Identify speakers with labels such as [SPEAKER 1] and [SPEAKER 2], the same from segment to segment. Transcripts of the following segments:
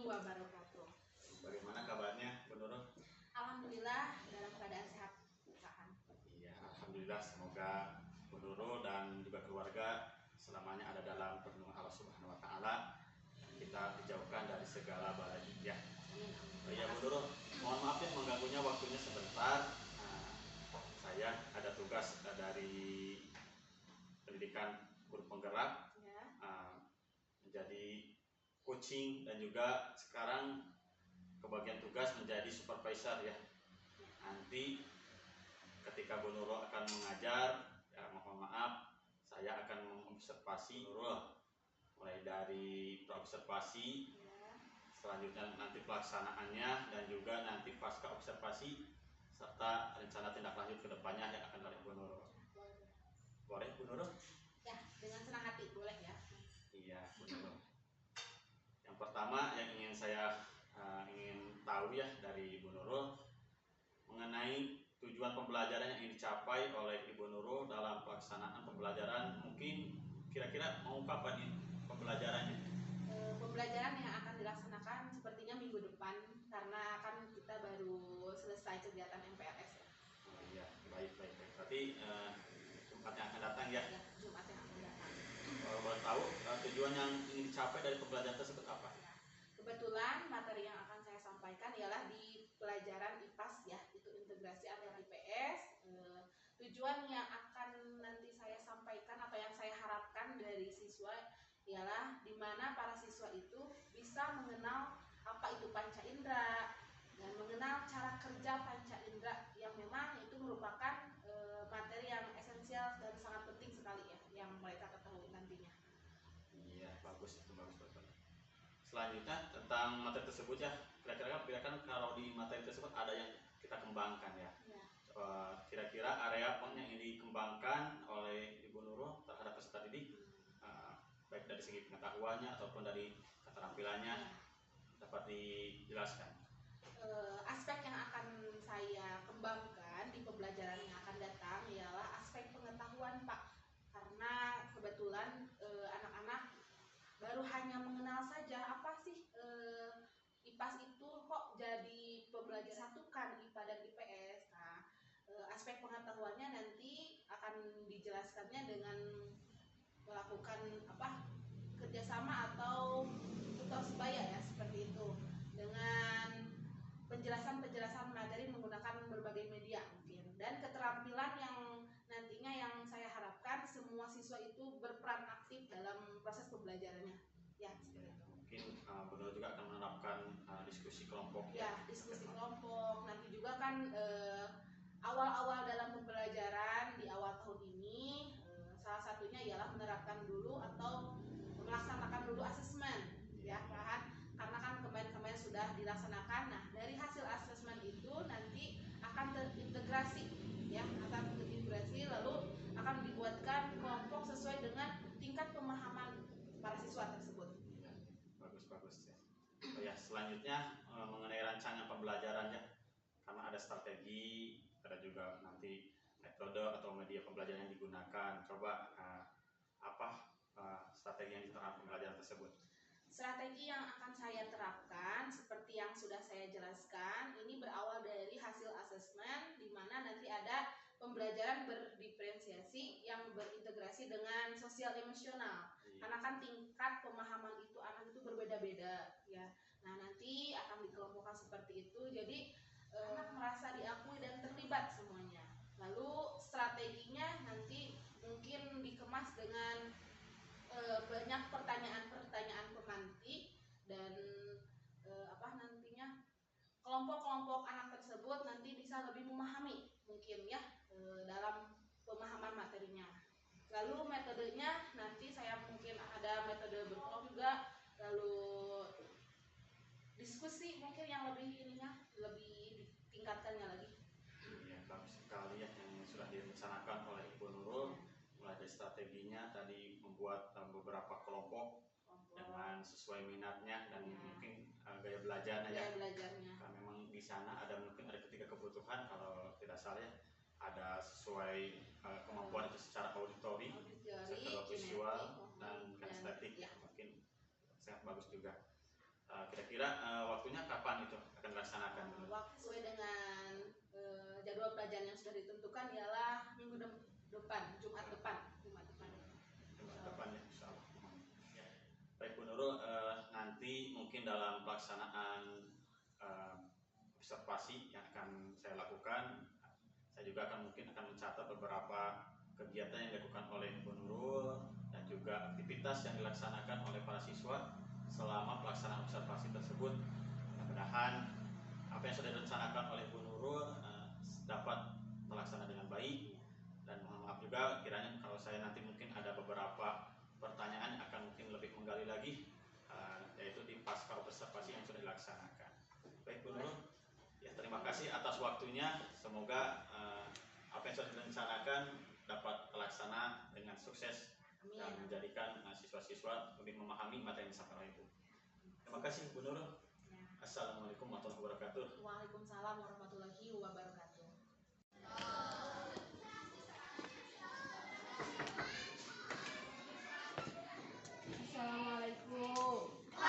[SPEAKER 1] wabarakatuh.
[SPEAKER 2] Bagaimana kabarnya, Bu Nurul?
[SPEAKER 1] Alhamdulillah dalam keadaan sehat, Tuhan.
[SPEAKER 2] Iya, alhamdulillah. Semoga Bu Nurul dan juga keluarga selamanya ada dalam perlindungan Allah Subhanahu Wa Taala. Kita dijauhkan dari segala bala ya. Iya, Bu Nurul. Mohon maaf ya mengganggunya waktunya sebentar. Saya ada tugas dari pendidikan guru penggerak
[SPEAKER 1] Ya.
[SPEAKER 2] menjadi coaching dan juga sekarang kebagian tugas menjadi supervisor ya. Nanti ketika Bu Nurul akan mengajar, ya mohon maaf, saya akan mengobservasi Nurul mulai dari observasi, selanjutnya nanti pelaksanaannya dan juga nanti pasca observasi serta rencana tindak lanjut kedepannya yang akan dilakukan Bu Nurul. Boleh Bu Nurul?
[SPEAKER 1] Ya, dengan senang hati boleh ya.
[SPEAKER 2] Iya Bu Nurul. Yang pertama yang ingin saya ingin tahu ya dari Ibu Nurul mengenai tujuan pembelajaran yang ingin dicapai oleh Ibu Nurul dalam pelaksanaan pembelajaran. Mungkin kira-kira mau kapan ini pembelajarannya?
[SPEAKER 1] Pembelajaran yang akan dilaksanakan sepertinya minggu depan karena kan kita baru selesai kegiatan MPLS ya.
[SPEAKER 2] Oh iya, baik. Berarti Jumat yang akan datang ya?
[SPEAKER 1] Ya, Jumat yang akan datang.
[SPEAKER 2] Kalau boleh tahu tujuan yang ingin dicapai dari pembelajaran tersebut apa?
[SPEAKER 1] Kebetulan materi yang akan saya sampaikan ialah di pelajaran IPAS ya, itu integrasi antar IPS. Tujuan yang akan nanti saya sampaikan atau yang saya harapkan dari siswa ialah di mana para siswa itu bisa mengenal apa itu panca indera dan mengenal cara kerja panca indera yang memang itu merupakan materi yang esensial dan sangat penting sekali ya yang mereka ketahui nantinya.
[SPEAKER 2] Iya, bagus betul. Selanjutnya tentang materi tersebut ya, kira-kira kan kalau di materi tersebut ada yang kita kembangkan ya. Kira-kira area apa yang dikembangkan oleh Ibu Nurul terhadap peserta didik, baik dari segi pengetahuannya ataupun dari keterampilannya dapat dijelaskan.
[SPEAKER 1] Aspek yang akan saya kembangkan di pembelajaran yang akan datang ialah aspek pengetahuan Pak, karena kebetulan anak-anak baru hanya mengenal saja apa sih IPAS itu kok jadi pembelajaran satukan IPA dan IPS. Nah, aspek pengetahuannya nanti akan dijelaskannya dengan melakukan kerjasama atau tutor sebaya ya seperti itu dengan penjelasan materi menggunakan berbagai media mungkin dan keterampilan yang nantinya yang saya harapkan semua siswa itu berperan aktif dalam proses pembelajarannya ya seperti itu.
[SPEAKER 2] Mungkin benar juga akan menerapkan diskusi kelompok
[SPEAKER 1] ya diskusi kelompok nanti juga kan awal-awal dalam pembelajaran di awal tahun ini salah satunya ialah menerapkan dulu atau melaksanakan dulu asesmen ya Pak, karena kan kemarin sudah dilaksanakan. Nah dari hasil asesmen itu nanti akan terintegrasi ya, akan terintegrasi lalu akan dibuatkan kelompok sesuai dengan tingkat pemahaman para siswa tersebut.
[SPEAKER 2] Bagus ya. Oh ya, selanjutnya mengenai rancangan pembelajaran ya, karena ada strategi, ada juga nanti metode atau media pembelajaran yang digunakan. Coba strategi yang diterapkan pembelajaran tersebut?
[SPEAKER 1] Strategi yang akan saya terapkan seperti yang sudah saya jelaskan ini berawal dari hasil asesmen di mana nanti ada pembelajaran berdiferensiasi yang berintegrasi dengan sosial emosional. Karena kan tingkat pemahaman itu anak itu berbeda-beda ya. Nah, nanti akan dikelompokkan seperti itu. Jadi anak merasa diakui dan terlibat semuanya. Lalu strateginya nanti mungkin dikemas dengan banyak pertanyaan-pertanyaan pemantik dan nantinya kelompok-kelompok anak tersebut nanti bisa lebih memahami mungkin ya dalam pemahaman materinya. Lalu metodenya nanti saya mungkin ada metode berkelompok juga, lalu diskusi mungkin yang lebih ditingkatkannya lagi.
[SPEAKER 2] Iya, bagus sekali ya yang sudah direncanakan oleh Ibu Nurul. Mulai dari strateginya tadi membuat beberapa kelompok dengan sesuai minatnya dan mungkin gaya belajarnya ya. Karena memang di sana mungkin ada ketiga kebutuhan kalau tidak salah ya. Ada sesuai kemampuan itu secara auditori, secara visual dan kinestetik ya. Mungkin sangat bagus juga. Kira-kira waktunya kapan itu akan dilaksanakan?
[SPEAKER 1] Waktu sesuai dengan jadwal pelajaran yang sudah ditentukan ialah minggu depan, Jumat depan.
[SPEAKER 2] Jumat depan ya, insya Allah. Ya. Baik Bu Nurul, nanti mungkin dalam pelaksanaan observasi yang akan saya lakukan, saya juga mungkin akan mencatat beberapa kegiatan yang dilakukan oleh Bu Nurul dan juga aktivitas yang dilaksanakan oleh para siswa selama pelaksanaan observasi tersebut. Mudah-mudahan apa yang sudah direncanakan oleh Bu Nurul dapat terlaksana dengan baik, dan mohon maaf juga kiranya kalau saya nanti mungkin ada beberapa pertanyaan akan mungkin lebih menggali lagi yaitu di pasca observasi yang sudah dilaksanakan. Baik Bu Nurul, ya terima kasih atas waktunya. Semoga apa yang sudah direncanakan dapat terlaksana dengan sukses dan menjadikan siswa-siswa lebih memahami materi yang disampaikan oleh Ibu. Terima kasih Bu Nurul. Assalamualaikum warahmatullahi wabarakatuh.
[SPEAKER 1] Waalaikumsalam warahmatullahi wabarakatuh. Assalamualaikum.
[SPEAKER 3] Assalamualaikum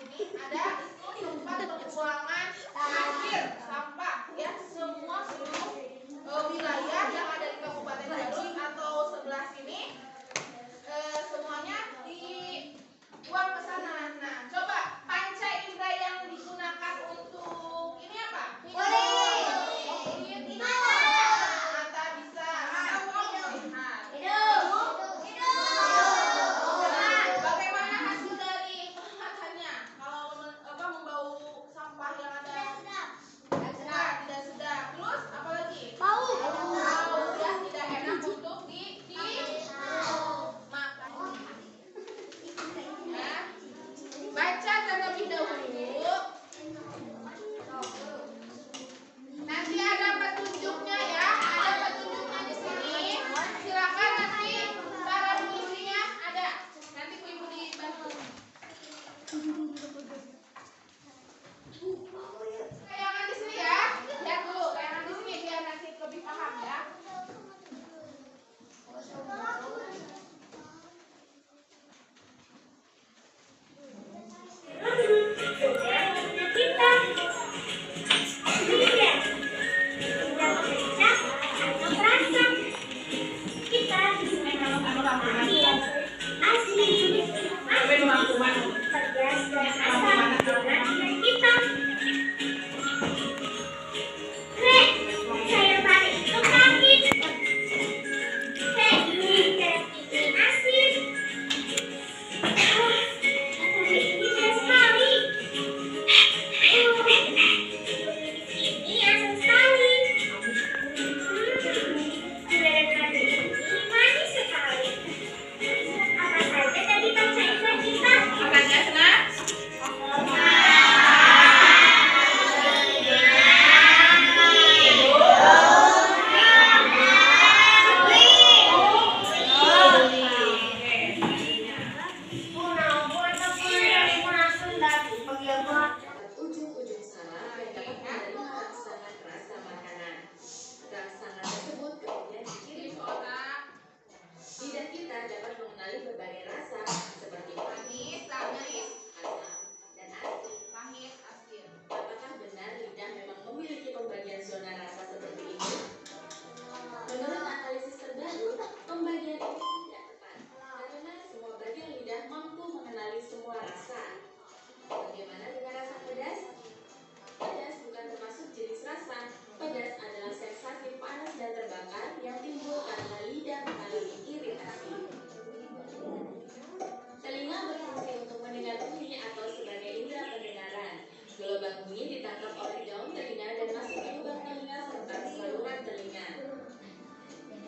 [SPEAKER 1] sini ada tempat pembuangan akhir sampah ya, semua seluruh wilayah yang ada di Kabupaten Garut atau sebelah sini semuanya dibuang ke sana. Nah, coba panca indera yang digunakan untuk ini apa? Mata bisa melihat. Bagaimana hasil dari penglihatannya? Kalau membau sampah yang ada tidak sedap. Terus apa lagi? Bau ya, tidak enak untuk dimakan. Ya. Baca terlebih dahulu. Nanti ada petunjuknya ya, ada petunjuknya di sini. Silakan nanti cara menulisnya ada. Nanti ibu dibantu. Tayangan di sini ya, lihat dulu tayangan di sini biar nanti lebih paham ya. Makanya senang.
[SPEAKER 3] Ujung-ujung saraf yang dapat menerima rangsangan rasa makanan. Rangsangan tersebut kemudian dikirim ke otak. Lidah kita dapat mengenali berbagai rasa seperti
[SPEAKER 1] Manis, manis,
[SPEAKER 3] asam, dan asin.
[SPEAKER 1] pahit, asin.
[SPEAKER 3] Apakah benar lidah memang memiliki pembagian zona rasa seperti ini? Menurut analisis terbaru, pembagian ini tidak tepat karena semua bagian lidah mampu mengenali semua rasa. Bagaimana dengan rasa pedas? Pedas bukan termasuk jenis rasa. Pedas adalah sensasi panas dan terbakar yang timbul karena lidah mengalami iritasi. Telinga berfungsi untuk mendengar bunyi atau sebagai indera pendengaran. Gelombang bunyi ditangkap oleh daun telinga dan masuk ke lubang telinga serta saluran telinga.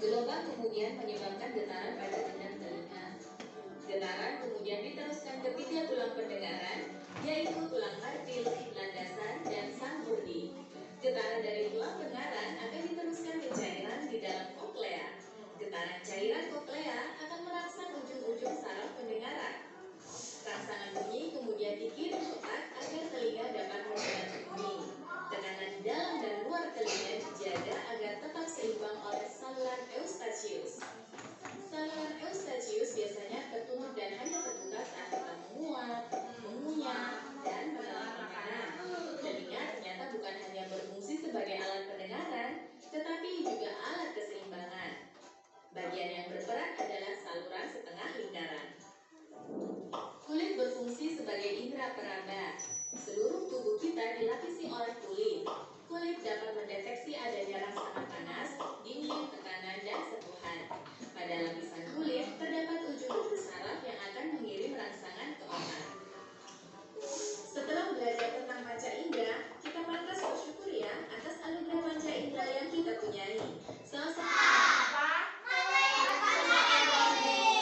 [SPEAKER 3] Gelombang kemudian menyebabkan getaran pada gendang telinga. Getaran kemudian diteruskan ke 3 tulang pendengaran, yaitu tulang martil, landasan, dan sanggurdi. Getaran dari tulang pendengaran akan diteruskan ke cairan di dalam koklea. Getaran cairan koklea akan merangsang ujung-ujung saraf pendengaran. Rangsangan bunyi kemudian dikirim ke otak agar telinga dapat mendengar bunyi. Tekanan di dalam dan luar telinga dijaga agar tetap seimbang oleh saluran eustachius. Saluran eustachius biasanya tertutup dan hanya terbuka saat kita menguap, mengunyah, dan menelan makanan. Telinga ternyata bukan hanya berfungsi sebagai alat pendengaran, tetapi juga alat keseimbangan. Bagian yang berperan adalah saluran setengah lingkaran. Kulit berfungsi sebagai indera peraba. Seluruh tubuh kita dilapisi oleh kulit. Kulit dapat mendeteksi adanya rangsangan panas, dingin, tekanan, dan sentuhan. Pada lapisan kulit terdapat ujung-ujung saraf yang akan mengirim rangsangan ke otak. Setelah belajar tentang panca indera, kita pantas bersyukur ya atas anugerah panca indera yang kita punyai. Salah satu
[SPEAKER 1] Apa?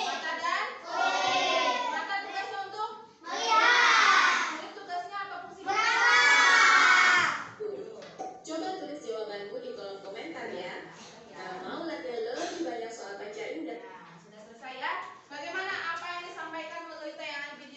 [SPEAKER 1] Mata dan kulit. Mata tugasnya untuk melihat. Kulit tugasnya apa fungsinya?
[SPEAKER 3] Coba tulis jawabanmu di kolom komentar ya. Kalau mau latihan lebih banyak soal panca indera.
[SPEAKER 1] Nah, sudah selesai ya. Bagaimana apa yang disampaikan melalui tayangan video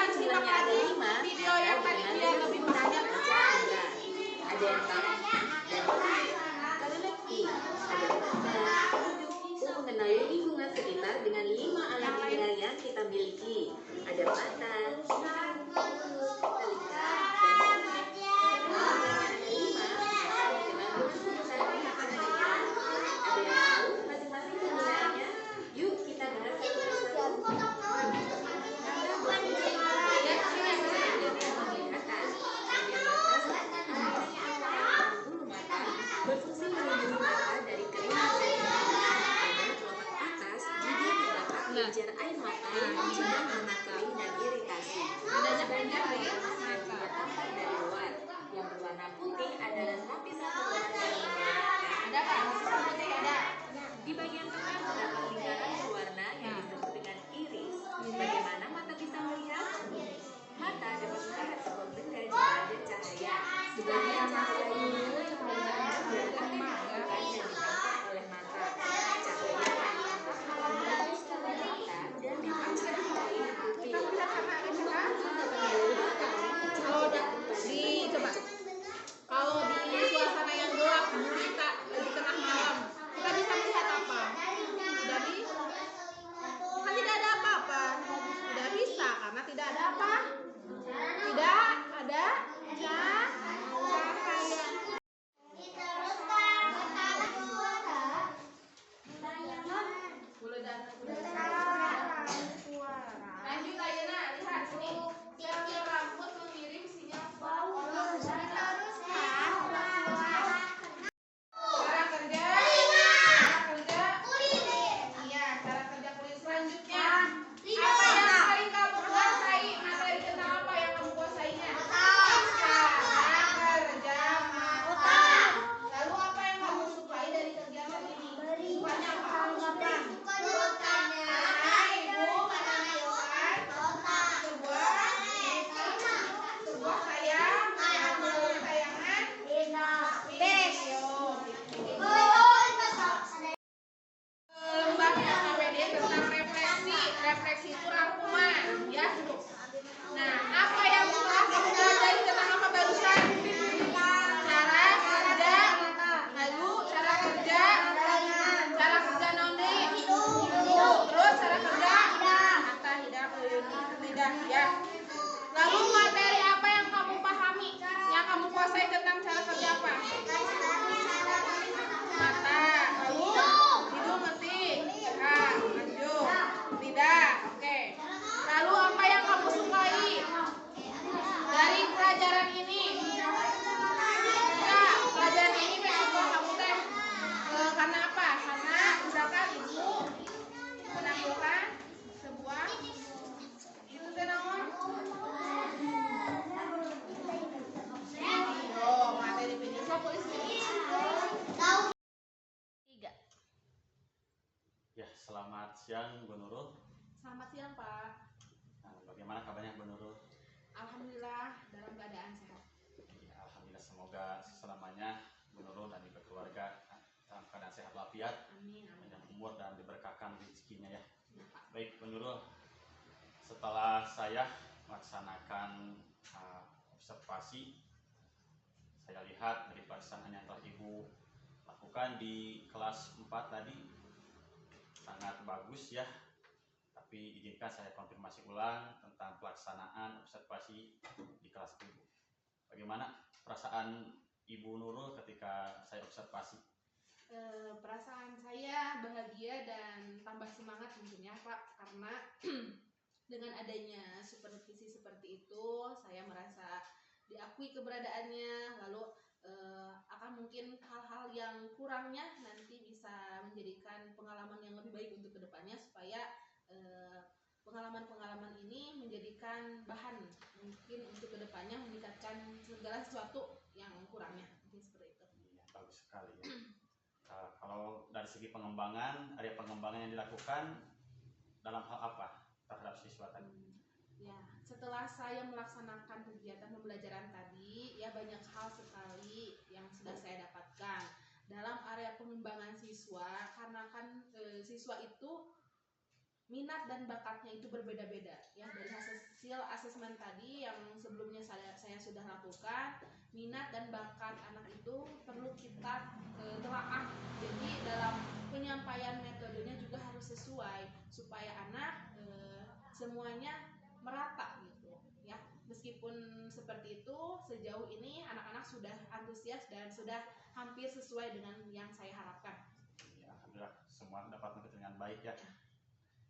[SPEAKER 1] Silahkan simak
[SPEAKER 3] ada
[SPEAKER 1] lagi
[SPEAKER 3] 5,
[SPEAKER 1] video yang tadi biar lebih paham.
[SPEAKER 3] Ada yang tahu karena lagi ada untuk mengenali lingkungan sekitar dengan 5 alat indera yang kita miliki. Ada mata, telinga, ada yang tahu masing-masing penggunaannya. Yuk kita bahas satu persatu. Berfungsi melindungi mata dari keringat pada kelopak atas juga terdapat kelenjar air mata yang mencegah mata kering dan iritasi. Sedangkan mata tampak dari luar yang berwarna putih adalah lapisan luar yang menyebabkan. Di bagian tengah terdapat lingkaran berwarna yang disebut dengan iris. Bagaimana mata bisa melihat? Mata dapat melihat sebuah benda jika ada cahaya. Sebagian cahaya ini dan ditangkap oleh mata. Cahaya menuju ke mata dan membuat cahaya putih.
[SPEAKER 1] Kalau di suasana yang gelap, gulita di tengah malam, kita bisa melihat apa? Kan tidak ada apa-apa. Tidak bisa karena tidak ada apa? Tidak ada cahaya. Lanjut ayeuna, lihat sini. Tiap-tiap rambut mengirim sinyal suara. Cara kerja. Iya, cara kerja kulit selanjutnya. Apa yang paling kamu kuasai? Materi tentang apa yang kamu kuasainya? Cara kerja mata. Lalu apa yang kamu sukai dari kegiatan ini? Sukanya apa? Sebuah tayangan video. Lembar KPD tentang refleksi itu rangkuman, ya. Nah, apa yang telah kamu pelajari tentang apa barusan? Cara kerja, lalu cara kerja noni, terus cara kerja mata, hidung, lidah, ya. Lalu materi apa yang kamu pahami, yang kamu kuasai tentang cara kerja apa? Mata, lalu hidung ngerti, lanjut, lidah, oke. Lalu apa yang kamu sukai dari pelajaran ini? Nah, pelajaran ini memang kamu teh karena apa? Karena misalkan ibu menampilkan sebuah itu teh naon? Materi video tulis ini.
[SPEAKER 2] Ya, selamat siang Bu Nurul.
[SPEAKER 1] Selamat siang Pak.
[SPEAKER 2] Nah, bagaimana kabarnya Bu Nurul?
[SPEAKER 1] Alhamdulillah dalam keadaan sehat.
[SPEAKER 2] Ya, alhamdulillah, semoga selamanya Bu Nurul dan juga keluarga dalam keadaan sehat walafiat,
[SPEAKER 1] Amin.
[SPEAKER 2] panjang umur dan diberkahkan rezekinya ya. Baik Bu Nurul, setelah saya melaksanakan observasi, saya lihat dari pelaksanaan yang telah Ibu lakukan di kelas 4 tadi sangat bagus ya. Tapi izinkan saya konfirmasi ulang tentang pelaksanaan observasi di kelas Ibu. Bagaimana perasaan Ibu Nurul ketika saya observasi?
[SPEAKER 1] Perasaan saya bahagia dan tambah semangat tentunya Pak, karena dengan adanya supervisi seperti itu saya merasa diakui keberadaannya, lalu akan mungkin hal-hal yang kurangnya nanti bisa menjadikan pengalaman yang lebih baik untuk kedepannya, supaya pengalaman-pengalaman ini menjadikan bahan mungkin untuk kedepannya meningkatkan segala sesuatu yang kurangnya, mungkin seperti itu.
[SPEAKER 2] Iya, bagus sekali ya. Kalau dari segi pengembangan, area pengembangan yang dilakukan dalam hal apa terhadap siswa tadi?
[SPEAKER 1] Ya, setelah saya melaksanakan kegiatan pembelajaran tadi, ya banyak hal sekali yang sudah saya dapatkan dalam area pengembangan siswa, karena kan siswa itu minat dan bakatnya itu berbeda-beda ya. Dari hasil asesmen tadi yang sebelumnya saya sudah lakukan, minat dan bakat anak itu perlu kita telaah. Jadi dalam penyampaian metodenya juga harus sesuai supaya anak semuanya merata gitu ya. Meskipun seperti itu, sejauh ini anak-anak sudah antusias dan sudah hampir sesuai dengan yang saya harapkan.
[SPEAKER 2] Ya, alhamdulillah semua dapat mengikuti dengan baik ya.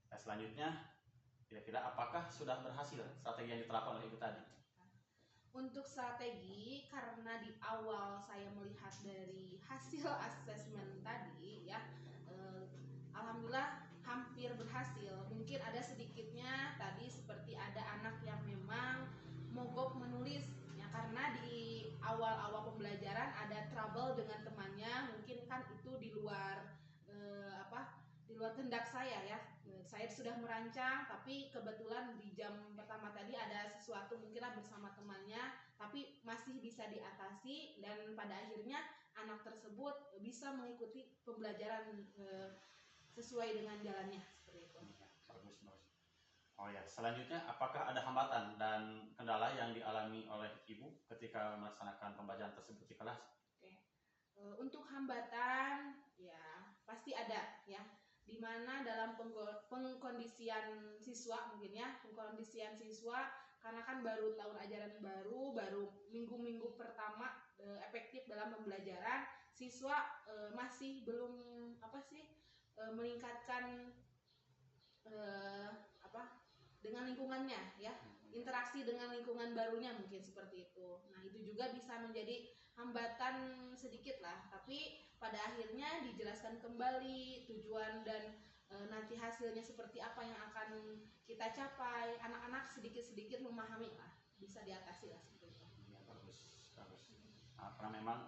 [SPEAKER 2] Nah, selanjutnya, kira-kira apakah sudah berhasil strategi yang diterapkan oleh Ibu tadi?
[SPEAKER 1] Untuk strategi, karena di awal saya melihat dari hasil asesmen tadi ya, alhamdulillah hampir berhasil. Mungkin ada sedikitnya tadi seperti ada anak yang memang mogok menulis ya, karena di awal-awal pembelajaran ada trouble dengan temannya, mungkin kan itu di luar di luar kehendak saya ya. Saya sudah merancang, tapi kebetulan di jam pertama tadi ada sesuatu mungkinlah bersama temannya, tapi masih bisa diatasi dan pada akhirnya anak tersebut bisa mengikuti pembelajaran sesuai dengan jalannya seperti itu.
[SPEAKER 2] Ya, bagus. Oh ya, selanjutnya apakah ada hambatan dan kendala yang dialami oleh Ibu ketika melaksanakan pembelajaran tersebut di kelas?
[SPEAKER 1] Oke. Untuk hambatan ya pasti ada ya. Dimana dalam pengkondisian siswa mungkin ya, pengkondisian siswa karena kan baru tahun ajaran baru minggu-minggu pertama efektif dalam pembelajaran, siswa masih belum meningkatkan dengan lingkungannya ya, interaksi dengan lingkungan barunya mungkin seperti itu. Nah itu juga bisa menjadi hambatan sedikit lah, tapi pada akhirnya dijelaskan kembali tujuan dan nanti hasilnya seperti apa yang akan kita capai. Anak-anak sedikit-sedikit memahami lah, bisa diatasi lah seperti itu.
[SPEAKER 2] Ya, bagus. Karena memang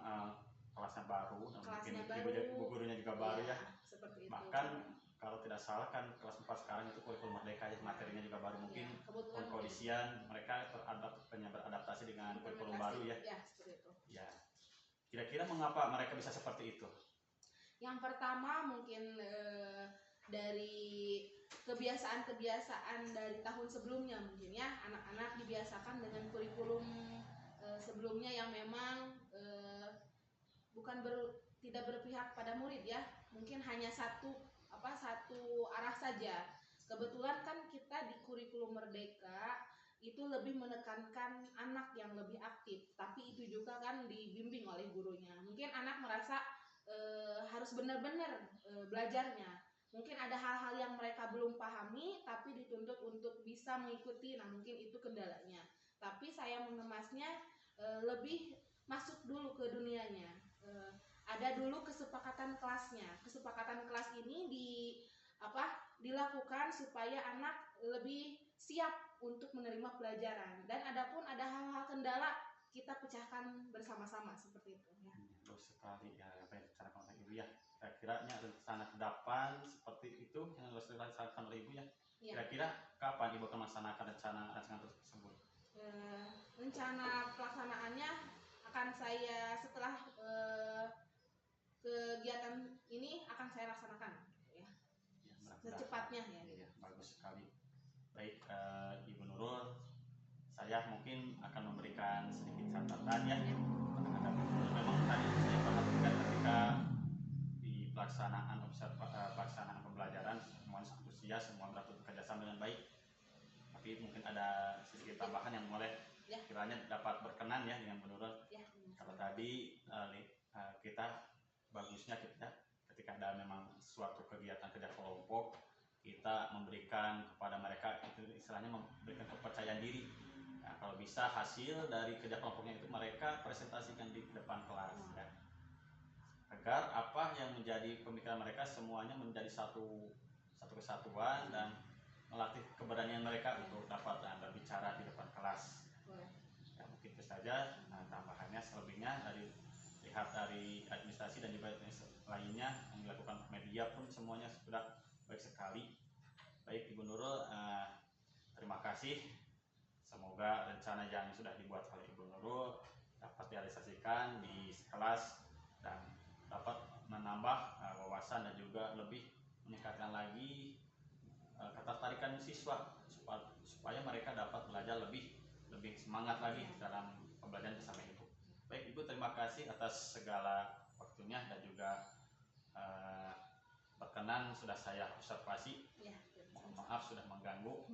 [SPEAKER 2] kelasnya baru, dan
[SPEAKER 1] Kelasnya
[SPEAKER 2] mungkin
[SPEAKER 1] baru,
[SPEAKER 2] ibu gurunya juga baru ya.
[SPEAKER 1] Seperti itu.
[SPEAKER 2] Bahkan kalau tidak salah kan kelas 4 sekarang itu kurikulum merdeka ya, materinya juga baru, mungkin pengkondisian mereka beradaptasi dengan kurikulum baru ya.
[SPEAKER 1] Ya, seperti itu.
[SPEAKER 2] Ya. Kira-kira mengapa mereka bisa seperti itu?
[SPEAKER 1] Yang pertama mungkin dari kebiasaan-kebiasaan dari tahun sebelumnya mungkin ya, anak-anak dibiasakan dengan kurikulum sebelumnya yang memang tidak berpihak pada murid ya, mungkin hanya satu arah saja. Kebetulan kan kita di kurikulum merdeka itu lebih menekankan anak yang lebih aktif, tapi itu juga kan dibimbing oleh gurunya. Mungkin anak merasa harus benar-benar belajarnya. Mungkin ada hal-hal yang mereka belum pahami, tapi dituntut untuk bisa mengikuti. Nah mungkin itu kendalanya. Tapi saya mengemasnya lebih masuk dulu ke dunianya. Ada dulu kesepakatan kelasnya. Kesepakatan kelas ini dilakukan supaya anak lebih siap untuk menerima pelajaran. Dan adapun ada hal-hal kendala, kita pecahkan bersama-sama seperti itu ya.
[SPEAKER 2] Bagus sekali ya apa yang direncanakan oleh Ibu ya. Kira-kiranya rencana ke depan seperti itu yang harus direncanakan oleh Ibu ya. Kira-kira kapan Ibu akan melaksanakan rencana tersebut?
[SPEAKER 1] Rencana pelaksanaannya akan saya setelah kegiatan ini akan saya laksanakan ya. Secepatnya ya.
[SPEAKER 2] Bagus sekali. Baik, Ibu Nurul, saya mungkin akan memberikan sedikit catatan ya. Memang tadi saya perhatikan ketika di pelaksanaan pembelajaran semuanya antusias, semua bekerja sama dengan baik. Tapi mungkin ada sedikit tambahan yang kiranya dapat berkenan ya dengan Bu Nurul. Kalau tadi kita bagusnya ketika ada memang suatu kegiatan kerja kelompok, kita memberikan kepada mereka itu istilahnya memberikan kepercayaan diri. Nah, kalau bisa hasil dari kerja kelompoknya itu mereka presentasikan di depan kelas ya. Agar apa yang menjadi pemikiran mereka semuanya menjadi satu kesatuan dan melatih keberanian mereka untuk dapat berbicara di depan kelas. Ya, mungkin itu saja. Nah, tambahannya selebihnya lihat dari administrasi dan juga lainnya yang dilakukan media pun semuanya sudah baik sekali. Baik Ibu Nurul, terima kasih. Semoga rencana yang sudah dibuat oleh Ibu Nurul dapat direalisasikan di kelas dan dapat menambah wawasan dan juga lebih meningkatkan lagi ketertarikan siswa supaya mereka dapat belajar lebih semangat lagi dalam pembelajaran bersama ibu. Baik ibu, terima kasih atas segala waktunya dan juga berkenan sudah saya observasi.
[SPEAKER 1] Ya,
[SPEAKER 2] Mohon maaf sudah mengganggu.